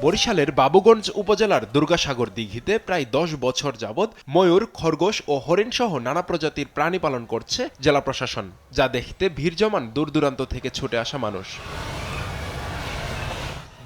বরিশালের বাবুগঞ্জ উপজেলার দুর্গাসাগর দিঘিতে প্রায় ১০ বছর যাবৎ ময়ূর, খরগোশ ও হরিণসহ নানা প্রজাতির প্রাণী পালন করছে জেলা প্রশাসন, যা দেখতে ভিড় জমান দূর দূরান্ত থেকে ছুটে আসা মানুষ।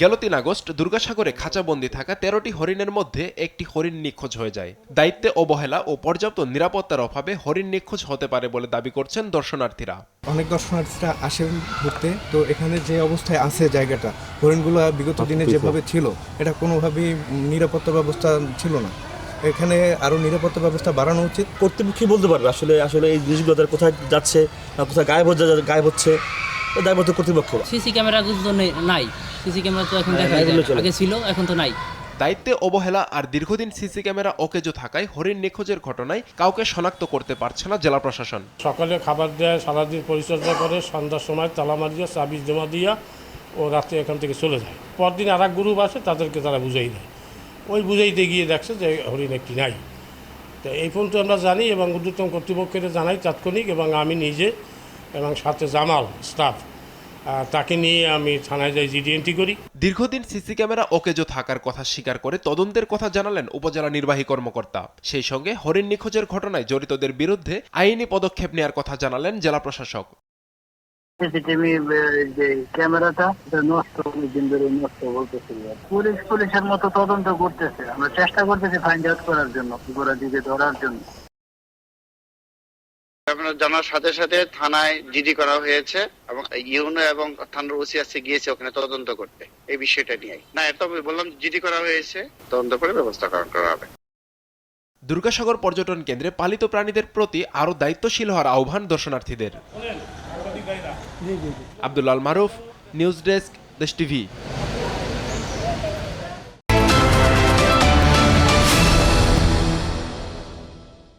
গেল ৩ আগস্ট দুর্গাসাগরে খাঁচাবন্দি থাকা ১৩টি হরিণের মধ্যে একটি হরিণ নিখোঁজ হয়ে যায়। দায়িত্বে অবহেলা ও পর্যাপ্ত নিরাপত্তার অভাবে হরিণ নিখোঁজ হতে পারে বলে দাবি করছেন দর্শনার্থীরা। অনেক দর্শনার্থীরা আসেন ঘুরতে, তো এখানে যে অবস্থায় আছে জায়গাটা, হরিণগুলো বিগত দিনে যেভাবে ছিল এটা কোনোভাবেই নিরাপত্তা ব্যবস্থা ছিল না। এখানে আরও নিরাপত্তা ব্যবস্থা বাড়ানো উচিত। কর্তৃপক্ষই বলতে পারবে আসলে আসলে এই জিনিসগুলো কোথায় যাচ্ছে বা কোথায় গায়েব হচ্ছে, দায়বদ্ধ কর্তৃপক্ষ। সিসি ক্যামেরা তো নাই, সিসি ক্যামেরা তো এখন দেখা যায়, আগে ছিল এখন তো নাই। দায়িত্বে অবহেলা আর দীর্ঘদিন সিসি ক্যামেরা অকেজো থাকায় হরিণ নিখোঁজের ঘটনায় কাউকে শনাক্ত করতে পারছে না জেলা প্রশাসন। সকালে খাবার দেয়, সারাদিন পরিচর্যা করে, সন্ধ্যার সময় তালা মারিয়ে চাবি জমা দিয়া ও রাতে এখান থেকে চলে যায়। পরদিন আর এক গ্রুপ আসে, তাদেরকে তারা বুঝাই দেয়। ওই বুঝাইতে গিয়ে দেখছে যে হরিণ একটি নাই। তো এই পর্যন্ত আমরা জানি এবং ঊর্ধ্বতন কর্তৃপক্ষের জানাই তাৎক্ষণিক, এবং আমি নিজে এবং সাথে জামাল স্টাফ তাকে নিয়ে আমি থানায় যাই, জিডি এন্ট্রি করি। দীর্ঘদিন সিসি ক্যামেরা অকেজো থাকার কথা স্বীকার করে তদন্তের কথা জানালেন উপজেলা নির্বাহী কর্মকর্তা। সেই সঙ্গে হরিণ নিখোঁজের ঘটনায় জড়িতদের বিরুদ্ধে আইনি পদক্ষেপ নেওয়ার কথা জানালেন জেলা প্রশাসক। সিসিটিভি যে ক্যামেরাটা নষ্ট, অনেকদিন ধরে নষ্ট বলতেছিল। পুলিশের মতো তদন্ত করতেছে, আমরা চেষ্টা করতেছি ফাইন্ড আউট করার জন্য, দিকে ধরার জন্য। জানার সাথে সাথে থানায় জিডি করা হয়েছে এবং ইউনো এবং থানার ওসিআরসি গিয়েছে ওখানে তদন্ত করতে এই বিষয়টা নিয়ে। না, এটা বললাম জিডি করা হয়েছে, তদন্ত করে ব্যবস্থা করা হবে। দুর্গাসাগর পর্যটন কেন্দ্রে পালিত প্রাণীদের প্রতি আরও দায়িত্বশীল হওয়ার আহ্বান দর্শনার্থীদের। আব্দুল আল মারুফ, নিউজ ডেস্ক, দেশ টিভি।